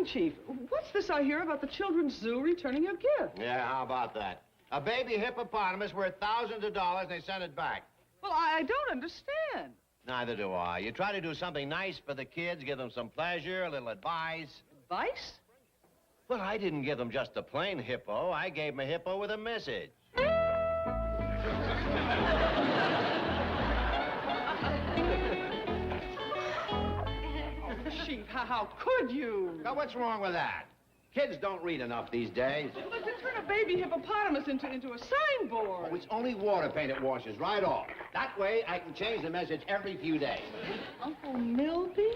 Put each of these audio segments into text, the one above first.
morning, Chief. What's this I hear about the Children's Zoo returning your gift? Yeah, how about that? A baby hippopotamus worth thousands of dollars, and they sent it back. Well, I don't understand. Neither do I. You try to do something nice for the kids, give them some pleasure, a little advice. Advice? Well, I didn't give them just a plain hippo. I gave them a hippo with a message. Chief, how could you? Now, what's wrong with that? Kids don't read enough these days. But to turn a baby hippopotamus into a signboard. Oh, it's only water paint it washes right off. That way, I can change the message every few days. Uncle Milby?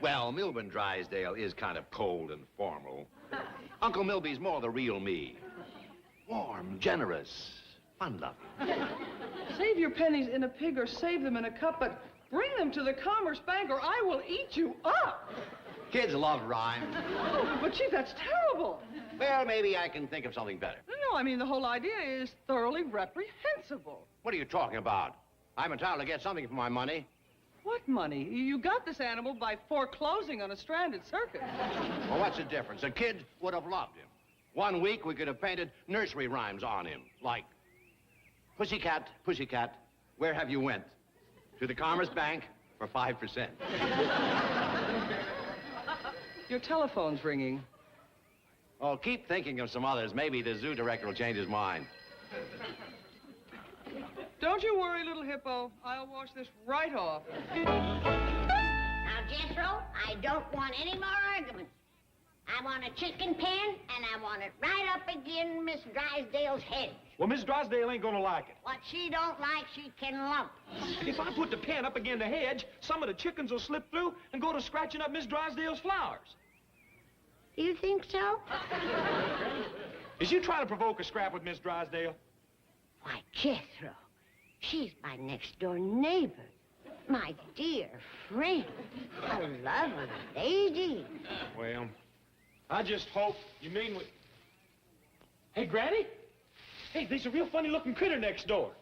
Well, Milburn Drysdale is kind of cold and formal. Uncle Milby's more the real me. Warm, generous, fun-loving. Save your pennies in a pig or save them in a cup, but bring them to the Commerce Bank or I will eat you up. Kids love rhyme. Oh, but Chief, that's terrible. Well, maybe I can think of something better. No, I mean, the whole idea is thoroughly reprehensible. What are you talking about? I'm entitled to get something for my money. What money? You got this animal by foreclosing on a stranded circus. Well, what's the difference? The kids would have loved him. 1 week, we could have painted nursery rhymes on him, like, Pussycat, pussycat, where have you went? To the Commerce Bank for 5%. Your telephone's ringing. Oh, keep thinking of some others. Maybe the zoo director will change his mind. Don't you worry, little hippo. I'll wash this right off. Now, Jethro, I don't want any more arguments. I want a chicken pen, and I want it right up against Miss Drysdale's head. Well, Miss Drysdale ain't gonna like it. What she don't like, she can lump. If I put the pen up against the hedge, some of the chickens will slip through and go to scratching up Miss Drysdale's flowers. You think so? Is you trying to provoke a scrap with Miss Drysdale? Why, Jethro, she's my next-door neighbor. My dear friend. A lovely lady. Well, I just hope you mean what... Hey, Granny? Hey, there's a real funny-looking critter next door.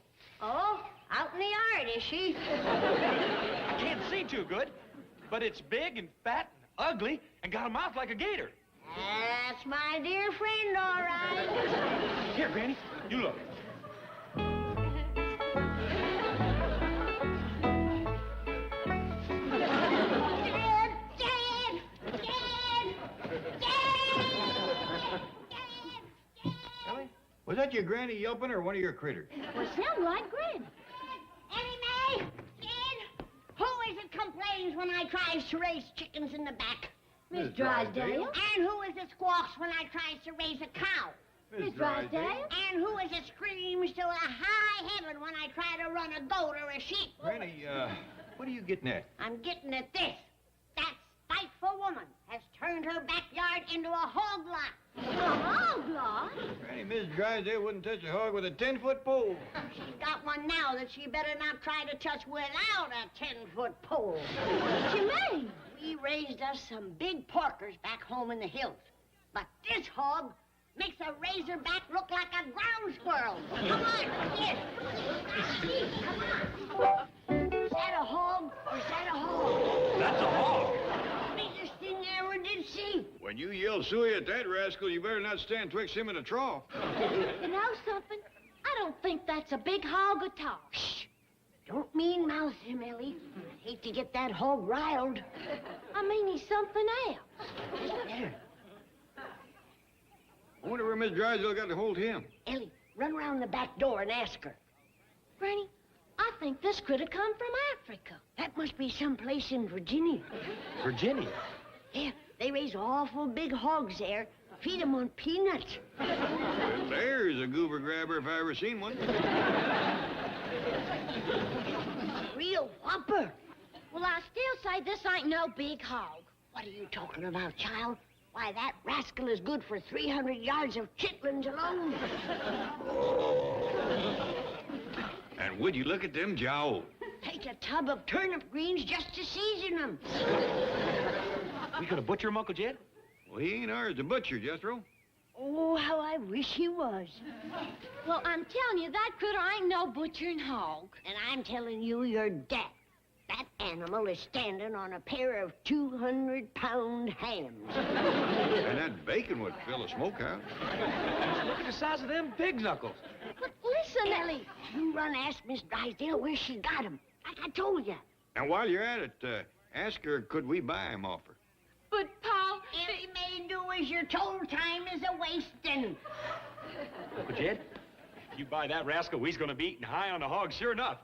Oh, out in the yard, is she? I can't see too good, but it's big and fat and ugly and got a mouth like a gator. That's my dear friend, all right. Here, Granny, you look. Was that your granny yelping or one of your critters? Well, sound like Granny. Annie Mae, kid, who is it complains when I tries to raise chickens in the back? Miss Drysdale. And who is it squawks when I tries to raise a cow? Miss Drysdale. And who is it screams to a high heaven when I try to run a goat or a sheep? Granny, what are you getting at? I'm getting at this. That spiteful woman has turned her backyard into a hog lot. A hog lot? Granny, Miss Drysdale wouldn't touch a hog with a 10-foot pole. She's got one now that she better not try to touch without a 10-foot pole. What you mean? We raised us some big porkers back home in the hills. But this hog makes a razorback look like a ground squirrel. Come on, here. Come on. Is that a hog or is that a hog? That's a hog. Biggest thing I ever did see. When you yell suey at that rascal, you better not stand twixt him and a trough. You know something? I don't think that's a big hog at all. Shh. Don't mean mouth him, Ellie. I'd hate to get that hog riled. I mean, he's something else. There. I wonder where Miss Drysdale got to hold him. Ellie, run around the back door and ask her. Granny, I think this critter come from Africa. That must be someplace in Virginia. Virginia? Yeah, they raise awful big hogs there. Feed 'em on peanuts. Well, there's a goober grabber if I ever seen one. Real whopper. Well, I still say this ain't no big hog. What are you talking about, child? Why, that rascal is good for 300 yards of chitlins alone. And would you look at them jowls? Take a tub of turnip greens just to season them. We gonna butcher him, Uncle Jed? Well, he ain't ours to butcher, Jethro. Oh, how I wish he was. Well, I'm telling you, that critter ain't no butchering hog. And I'm telling you, you're dead. That animal is standing on a pair of 200-pound hams. And that bacon would fill a smokehouse. Look at the size of them pig knuckles. But listen, Ellie, you run ask Miss Drysdale where she got 'em, like I told you. And while you're at it, ask her, could we buy him off her? But, Pa, If you may do as you're told, time is a-wasting. But, Jed, if you buy that rascal, we's gonna be eating high on the hog, sure enough.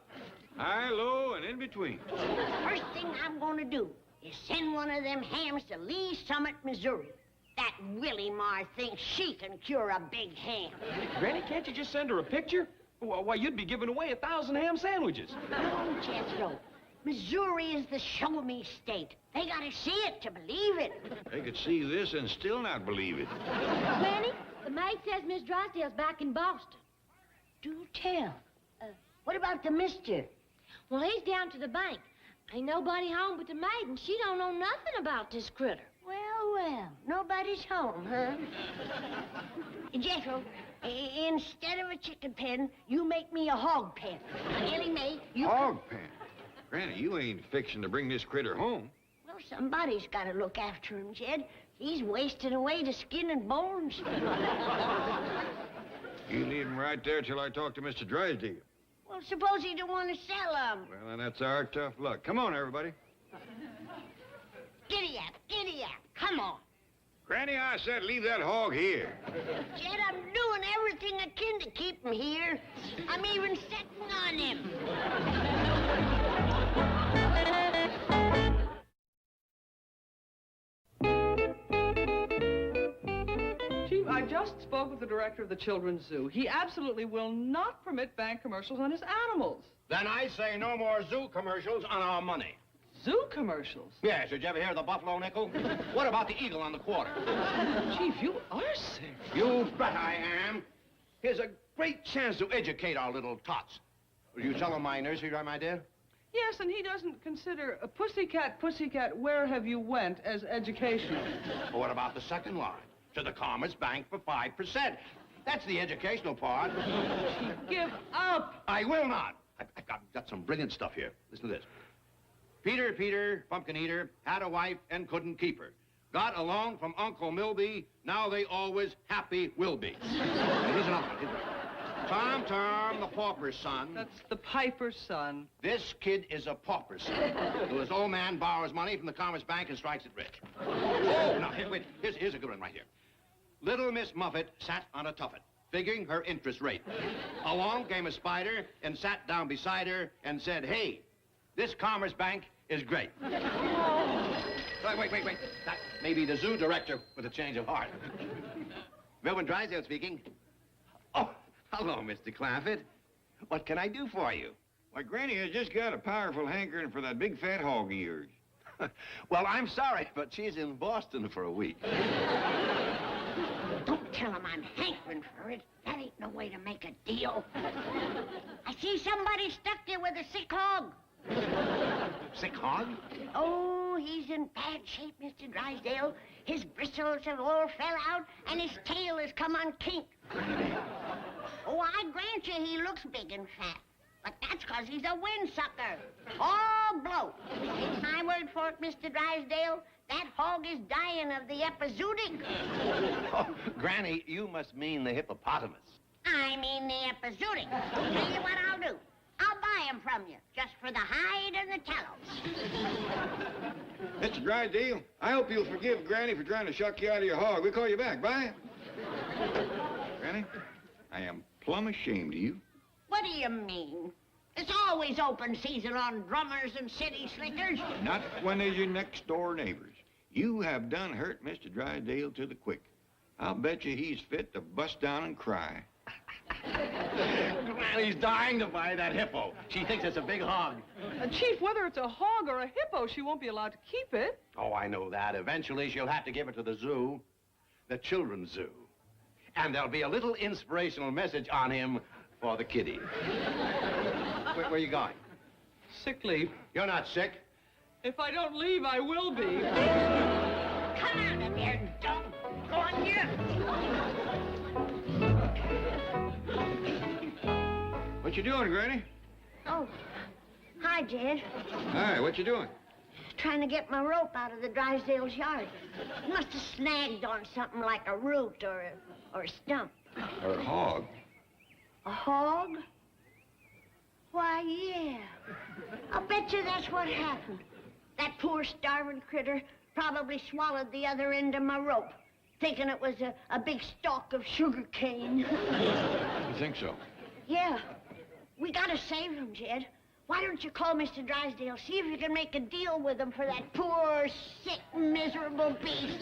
High, low, and in between. First thing I'm gonna do is send one of them hams to Lee Summit, Missouri. That Willie Mar thinks she can cure a big ham. Granny, can't you just send her a picture? Why, you'd be giving away 1,000 ham sandwiches. No, Jethro. Missouri is the show-me state. They gotta see it to believe it. They could see this and still not believe it. Granny, the maid says Miss Drysdale's back in Boston. Do tell. What about the mister? Well, he's down to the bank. Ain't nobody home but the maid, and she don't know nothing about this critter. Well, nobody's home, huh? Jethro, instead of a chicken pen, you make me a hog pen. Ellie Mae, you... Hog pen. Granny, you ain't fixing to bring this critter home. Well, somebody's got to look after him, Jed. He's wasting away to skin and bones. You leave him right there till I talk to Mr. Drysdale. Well, suppose he don't want to sell him. Well, then that's our tough luck. Come on, everybody. Giddy up, come on. Granny, I said leave that hog here. Jed, I'm doing everything I can to keep him here. I'm even sitting on him. Chief, I just spoke with the director of the Children's Zoo. He absolutely will not permit bank commercials on his animals. Then I say no more zoo commercials on our money. Zoo commercials? Yes, did you ever hear of the buffalo nickel? What about the eagle on the quarter? Chief, you are sick. You bet I am. Here's a great chance to educate our little tots. Will you tell them my nursery rhyme idea? Yes, and he doesn't consider a pussycat, pussycat, where have you went as educational. Or what about the second line? To the Commerce Bank for 5%. That's the educational part. Chief, give up. I will not. I've got some brilliant stuff here. Listen to this. Peter, pumpkin eater, had a wife and couldn't keep her. Got a loan from Uncle Milby, now they always happy will be. Here's another one. Tom, the pauper's son. That's the piper's son. This kid is a pauper's son. So this old man borrows money from the Commerce Bank and strikes it rich. Oh, now, wait, here's a good one right here. Little Miss Muffet sat on a tuffet, figuring her interest rate. Along came a spider and sat down beside her and said, hey, this Commerce Bank is great. Wait. That may be the zoo director with a change of heart. Melvin Drysdale speaking. Oh, hello, Mr. Clampett. What can I do for you? Why, Granny has just got a powerful hankering for that big fat hog of yours. Well, I'm sorry, but she's in Boston for a week. Don't tell him I'm hankering for it. That ain't no way to make a deal. I see somebody stuck there with a sick hog. Sick hog? Oh, he's in bad shape, Mr. Drysdale. His bristles have all fell out, and his tail has come on kink. Oh, I grant you he looks big and fat. But that's 'cause he's a windsucker. All bloat. Take my word for it, Mr. Drysdale. That hog is dying of the epizootic. Oh, Granny, you must mean the hippopotamus. I mean the epizootic. Tell you what I'll do. I'll buy him from you, just for the hide and the tallow. Mr. Drysdale, I hope you'll forgive Granny for trying to shuck you out of your hog. We'll call you back. Bye. Granny, I am plumb ashamed of you. What do you mean? It's always open season on drummers and city slickers. Not when they're your next-door neighbors. You have done hurt Mr. Drysdale to the quick. I'll bet you he's fit to bust down and cry. Granny's dying to buy that hippo. She thinks it's a big hog. Chief, whether it's a hog or a hippo, she won't be allowed to keep it. Oh, I know that. Eventually, she'll have to give it to the zoo, the children's zoo. And there'll be a little inspirational message on him for the kitty. Where are you going? Sick leave. You're not sick. If I don't leave, I will be. Come out of there, dumb. Go on here. What you doing, Granny? Oh, I Hi, Jed. Hi, what you doing? Trying to get my rope out of the Drysdale's yard. Must have snagged on something like a root or a stump. Or a hog. A hog? Why, yeah. I'll bet you that's what happened. That poor starving critter probably swallowed the other end of my rope, thinking it was a big stalk of sugar cane. You think so? Yeah. We gotta save him, Jed. Why don't you call Mr. Drysdale, see if you can make a deal with him for that poor, sick, miserable beast.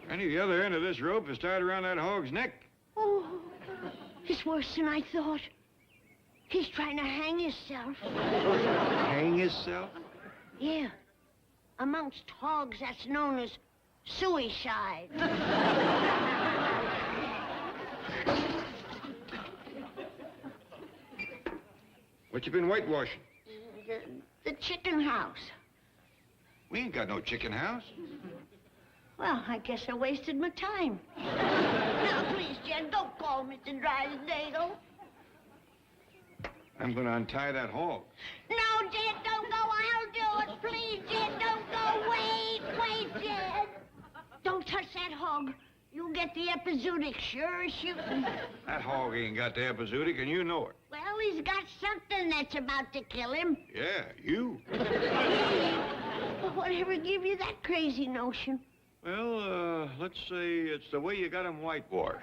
Granny, the other end of this rope is tied around that hog's neck. Oh, it's worse than I thought. He's trying to hang himself. Hang himself? Yeah. Amongst hogs, that's known as suicide. What you been whitewashing? The chicken house. We ain't got no chicken house. Well, I guess I wasted my time. Now, please, Jed, don't call Mr. Drysdale. I'm gonna untie that hog. No, Jed, don't go. I'll do it. Please, Jed, don't go. Wait, Jed. Don't touch that hog. You'll get the epizootic, sure as shooting. That hog ain't got the epizootic, and you know it. Well, he's got something that's about to kill him. Yeah, you. Whatever gave you that crazy notion? Well, let's say it's the way you got him whitewashed.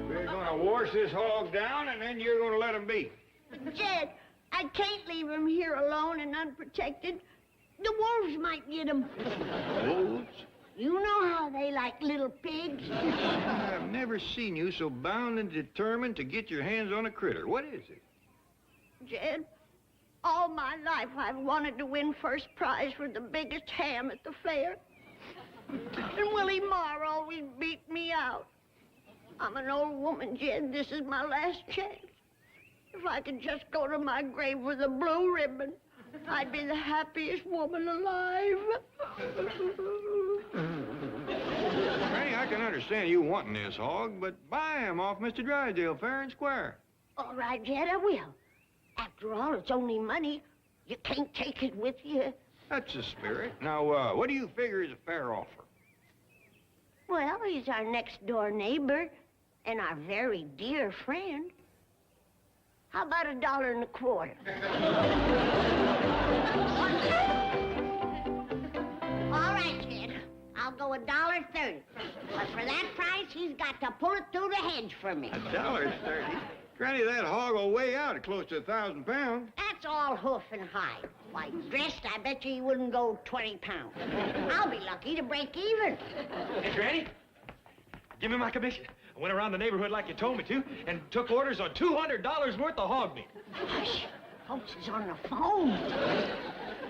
We're gonna wash this hog down, and then you're gonna let him be. Jed, I can't leave him here alone and unprotected. The wolves might get him. Wolves? You know how they like little pigs. I've never seen you so bound and determined to get your hands on a critter. What is it? Jed, all my life I've wanted to win first prize for the biggest ham at the fair. And Willie Marr always beat me out. I'm an old woman, Jed. This is my last chance. If I could just go to my grave with a blue ribbon, I'd be the happiest woman alive. Granny, I can understand you wanting this hog, but buy him off Mr. Drysdale fair and square. All right, Jed, I will. After all, it's only money. You can't take it with you. That's the spirit. Now, what do you figure is a fair offer? Well, he's our next-door neighbor and our very dear friend. How about $1.25? All right, kid. I'll go $1.30. But for that price, he's got to pull it through the hedge for me. $1.30? Granny, that hog will weigh out at close to 1,000 pounds. That's all hoof and hide. Why, dressed, I bet you he wouldn't go 20 pounds. I'll be lucky to break even. Hey, Granny, give me my commission. I went around the neighborhood like you told me to and took orders on $200 worth of hog meat. Hush. Folks is on the phone.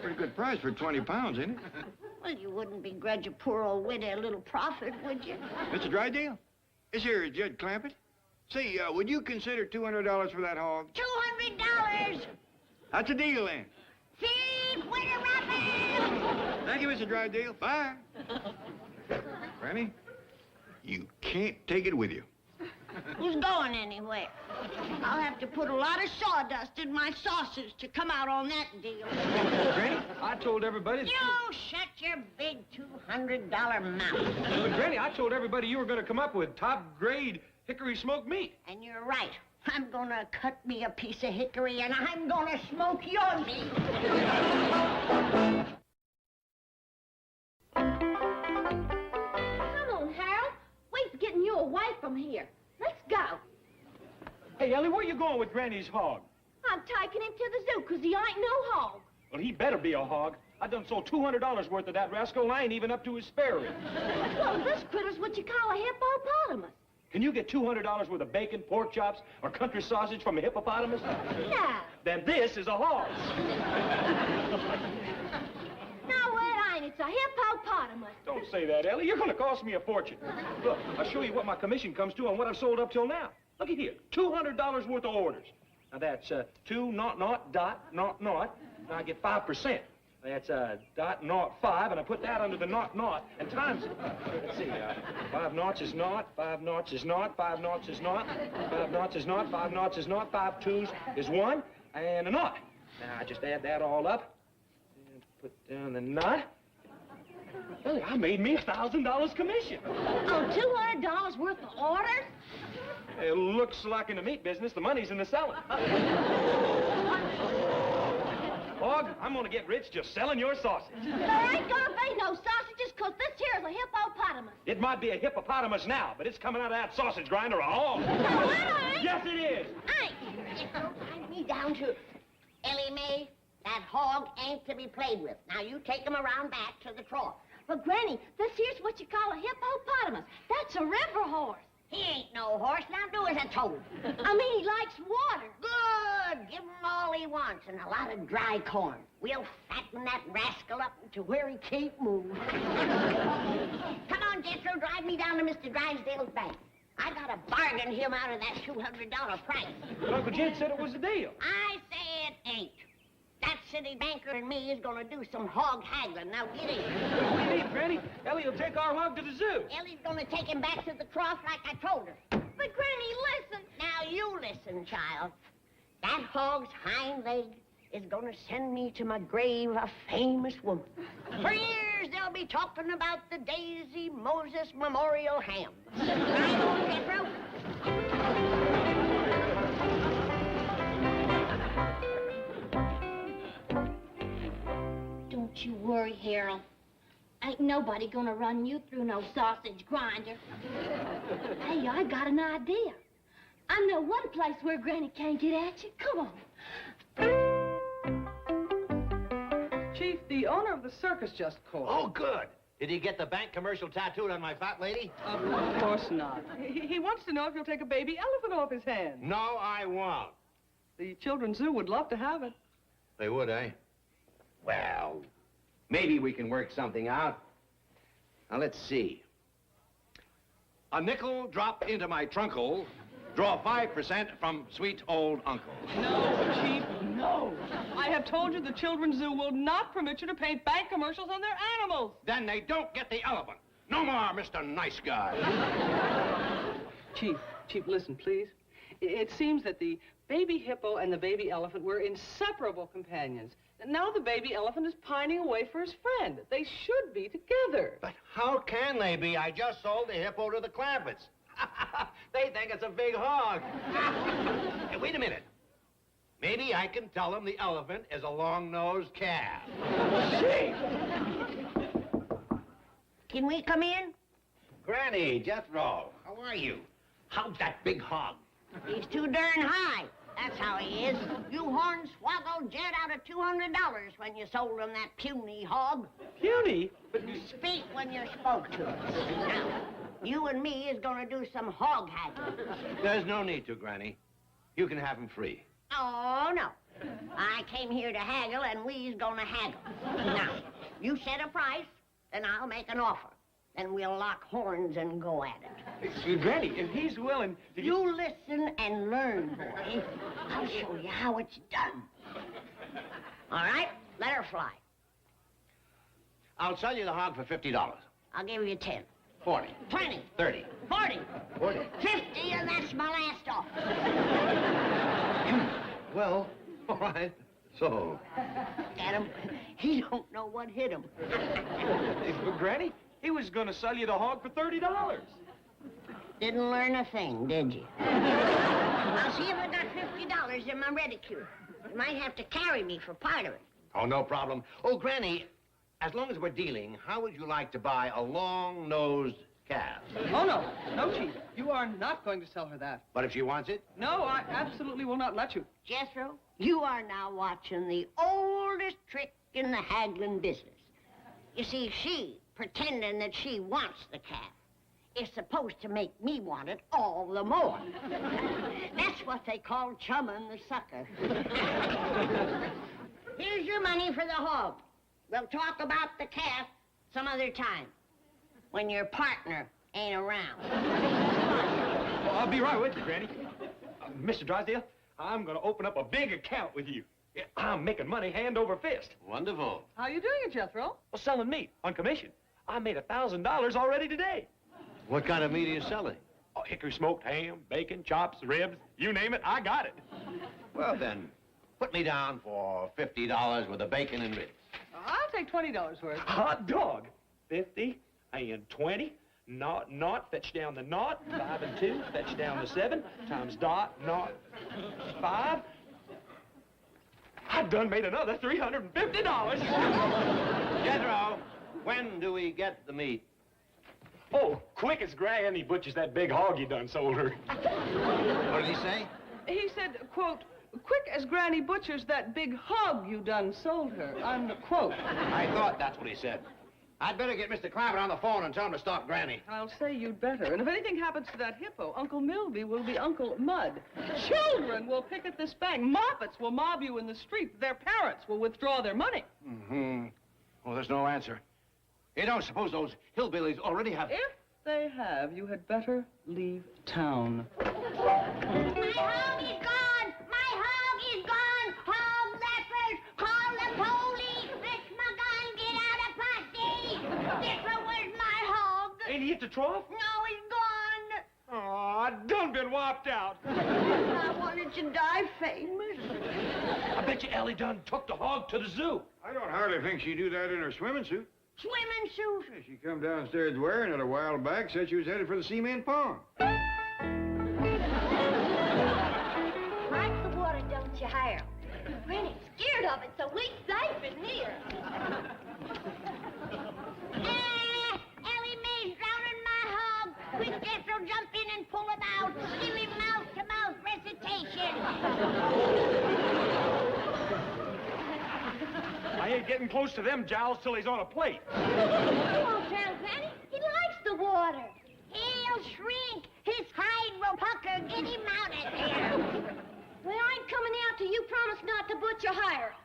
Pretty good price for 20 pounds, ain't it? Well, you wouldn't begrudge a poor old widow a little profit, would you? Mr. Drysdale? This here is Judge Clampett. Say, would you consider $200 for that hog? $200! That's a deal, then. Feed Winter Rapids! Thank you, Mr. Drysdale. Bye. Granny, you can't take it with you. Who's going anywhere? I'll have to put a lot of sawdust in my sauces to come out on that deal. Granny, I told everybody... You shut your big $200 mouth. But, Granny, I told everybody you were going to come up with top-grade hickory smoked meat. And you're right. I'm gonna cut me a piece of hickory and I'm gonna smoke your meat. Come on, Harold. We're getting you away from here. Let's go. Hey, Ellie, where you going with Granny's hog? I'm taking him to the zoo because he ain't no hog. Well, he better be a hog. I done sold $200 worth of that rascal, and I ain't even up to his spare rib. Well, this critter's what you call a hippopotamus. Can you get $200 worth of bacon, pork chops, or country sausage from a hippopotamus? No. Then this is a hog. No, it ain't. It's a hippopotamus. Don't say that, Ellie. You're going to cost me a fortune. Look, I'll show you what my commission comes to on what I've sold up till now. Look at here, $200 worth of orders. Now that's 2 naught naught dot naught naught. Now I get 5%. That's dot naught 5, and I put that under the naught naught and times it. Let's see, 5 noughts is naught, 5 noughts is naught, 5 noughts is naught, 5 noughts is naught, 5 noughts is naught, 5 twos is 1, and a naught. Now I just add that all up and put down the knot. Well, I made me $1,000 commission. Oh, $200 worth of orders? It looks like in the meat business, the money's in the selling. Hawg, I'm gonna get rich just selling your sausage. There ain't gonna be no sausages, 'cause this here's a hippopotamus. It might be a hippopotamus now, but it's coming out of that sausage grinder a hog. No, it ain't. Yes, it is. Ain't. Drive me down to Ellie Mae. That hog ain't to be played with. Now, you take him around back to the trough. But, Granny, this here's what you call a hippopotamus. That's a river horse. He ain't no horse. Now, do as I told you. I mean, he likes water. Good. Give him all he wants and a lot of dry corn. We'll fatten that rascal up to where he can't move. Come on, Jethro. Drive me down to Mr. Drysdale's bank. I got to bargain him out of that $200 price. But Uncle Jed said it was a deal. I say it ain't. That city banker and me is going to do some hog haggling. Now, get in. What do you need, Granny? Ellie will take our hog to the zoo. Ellie's going to take him back to the trough like I told her. But, Granny, listen. Now, you listen, child. That hog's hind leg is going to send me to my grave a famous woman. For years, they'll be talking about the Daisy Moses Memorial Ham. Right on, Jethro? Don't you worry, Harold. Ain't nobody gonna run you through no sausage grinder. Hey, I got an idea. I know one place where Granny can't get at you. Come on. Chief, the owner of the circus just called. Oh, good. Did he get the bank commercial tattooed on my fat lady? Of course not. He wants to know if you'll take a baby elephant off his hands. No, I won't. The Children's Zoo would love to have it. They would, eh? Well, maybe we can work something out. Now, let's see. A nickel drop into my trunkle. Draw 5% from sweet old uncle. No, Chief, no. I have told you the Children's Zoo will not permit you to paint bank commercials on their animals. Then they don't get the elephant. No more, Mr. Nice Guy. Chief, listen, please. It seems that the baby hippo and the baby elephant were inseparable companions. Now the baby elephant is pining away for his friend. They should be together. But how can they be? I just sold the hippo to the Clampetts. They think it's a big hog. Hey, wait a minute. Maybe I can tell them the elephant is a long-nosed calf. Chief! Can we come in? Granny, Jethro, how are you? How's that big hog? He's too darn high. That's how he is. You hornswoggled Jed out of $200 when you sold him that puny hog. Puny? But you speak when you're spoke to. Now, you and me is going to do some hog haggling. There's no need to, Granny. You can have him free. Oh, no. I came here to haggle, and we's going to haggle. Now, you set a price, then I'll make an offer. Then we'll lock horns and go at it. Granny, if he's willing to... You listen and learn, boy. I'll show you how it's done. All right, let her fly. I'll sell you the hog for $50. I'll give you 10. 40. 20. 30. 40. 40. 50, and that's my last offer. Well, all right. So, Get him. He don't know what hit him. But, Granny, he was going to sell you the hog for $30. Didn't learn a thing, did you? I'll see if I got $50 in my reticule. You might have to carry me for part of it. oh, no problem. Oh, Granny, as long as we're dealing, how would you like to buy a long-nosed calf? Oh, no. No, Chief. You are not going to sell her that. But if she wants it? No, I absolutely will not let you. Jethro, you are now watching the oldest trick in the haggling business. You see, she, pretending that she wants the calf, is supposed to make me want it all the more. That's what they call chumming the sucker. Here's your money for the hog. We'll talk about the calf some other time, when your partner ain't around. Well, I'll be right with you, Granny. Mr. Drysdale, I'm going to open up a big account with you. Yeah, I'm making money hand over fist. Wonderful. How you doing it, Jethro? Well, selling meat on commission. I made $1,000 already today. What kind of meat are you selling? Oh, hickory smoked ham, bacon, chops, ribs, you name it, I got it. Well, then, put me down for $50 with the bacon and ribs. I'll take $20 worth. Hot dog. 50 and 20. Naught, fetch down the naught. 5 and 2, fetch down the 7. Times dot, naught, 5. I've done made another $350. Jethro, when do we get the meat? Oh, quick as Granny butchers that big hog you done sold her. What did he say? He said, quote, quick as Granny butchers that big hog you done sold her, unquote. I thought that's what he said. I'd better get Mr. Clampett on the phone and tell him to stop Granny. I'll say you'd better. And if anything happens to that hippo, Uncle Milby will be Uncle Mud. Children will picket this bank. Moppets will mob you in the street. Their parents will withdraw their money. Mm-hmm. Well, there's no answer. You don't suppose those hillbillies already have... If they have, you had better leave town. My hog is gone! My hog is gone! Hog leopard! Call the police! Fetch my gun! Get out of posse! Different, where's my hog? Ain't he at the trough? No, he's gone! Oh, I done been wiped out. I wanted to die famous. I bet you Ellie done took the hog to the zoo. I don't hardly think she'd do that in her swimming suit. Swimming suit? Yeah, she come downstairs wearing it a while back, said she was headed for the cement pond. Like the water, don't you, Harold? Granny's scared of it, so we safe in here. Ellie Mae's drowning my hog. Quick, Jethro, jump in and pull him out. Give him mouth-to-mouth recitation. I ain't getting close to them jowls till he's on a plate. He won't drown, Granny. He likes the water. He'll shrink. His hide will pucker. Get him out of here. Well, I ain't coming out till you promise not to butcher Harold.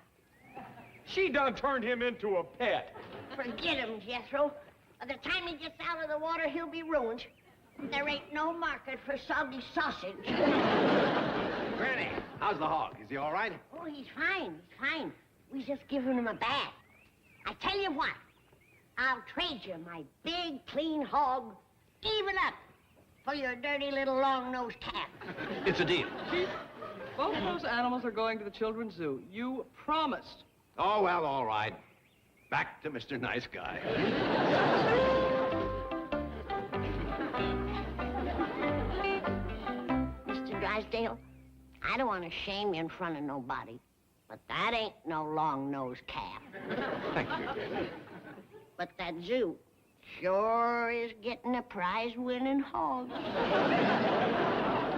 She done turned him into a pet. Forget him, Jethro. By the time he gets out of the water, he'll be ruined. There ain't no market for soggy sausage. Granny, how's the hog? Is he all right? Oh, he's fine. He's fine. We just given him a bath. I tell you what, I'll trade you my big, clean hog, even up, for your dirty little long-nosed cat. It's a deal. Chief, both those animals are going to the children's zoo. You promised. Oh, well, all right. Back to Mr. Nice Guy. Mr. Drysdale, I don't want to shame you in front of nobody, but that ain't no long-nosed calf. Thank you. But that zoo sure is getting a prize-winning hog.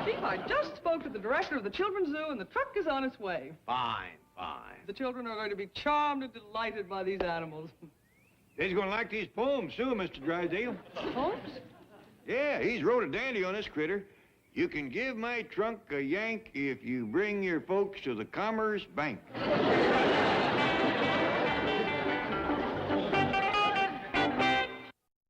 Chief, I just spoke to the director of the children's zoo, and the truck is on its way. Fine, fine. The children are going to be charmed and delighted by these animals. He's gonna like these poems, too, Mr. Drysdale. Holmes? Yeah, he's wrote a dandy on this critter. You can give my trunk a yank if you bring your folks to the Commerce Bank.